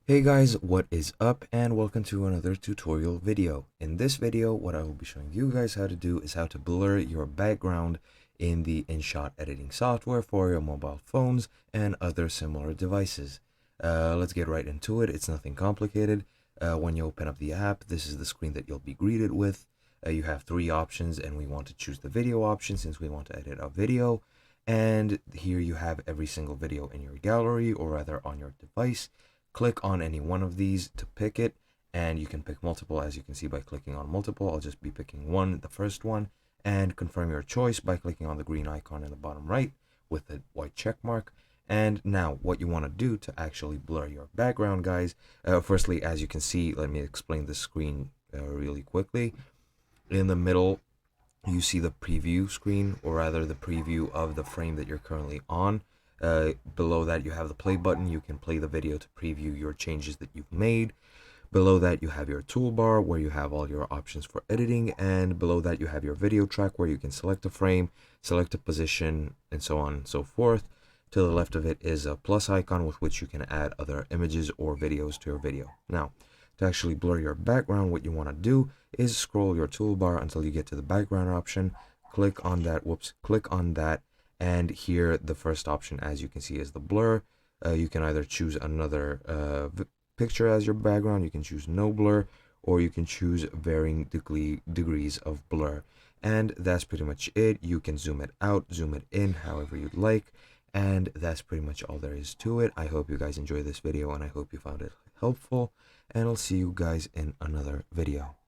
Hey guys, what is up and welcome to another tutorial video. In this video, what I will be showing you guys how to do is how to blur your background in the Inshot editing software for your mobile phones and other similar devices. Let's get right into it. It's nothing complicated. When you open up the app, this is the screen that you'll be greeted with. You have three options and we want to choose the video option since we want to edit a video. And here you have every single video in your gallery, or rather on your device. Click on any one of these to pick it, and you can pick multiple, as you can see by clicking on multiple. I'll just be picking one, the first one, and confirm your choice by clicking on the green icon in the bottom right with the white check mark. And now what you want to do to actually blur your background, guys, firstly, as you can see, let me explain the screen really quickly. In the middle, you see the preview screen, or rather the preview of the frame that you're currently on. Below that, you have the play button. You can play the video to preview your changes that you've made. Below that, you have your toolbar where you have all your options for editing. And below that, you have your video track where you can select a frame, select a position, and so on and so forth. To the left of it is a plus icon with which you can add other images or videos to your video. Now, to actually blur your background, what you want to do is scroll your toolbar until you get to the background option. Click on that, click on that, and here the first option, as you can see, is the blur. You can either choose another picture as your background, you can choose no blur, or you can choose varying degrees of blur. And that's pretty much it. You can zoom it out, zoom it in, however you'd like. And that's pretty much all there is to it. I hope you guys enjoyed this video and I hope you found it helpful. And I'll see you guys in another video.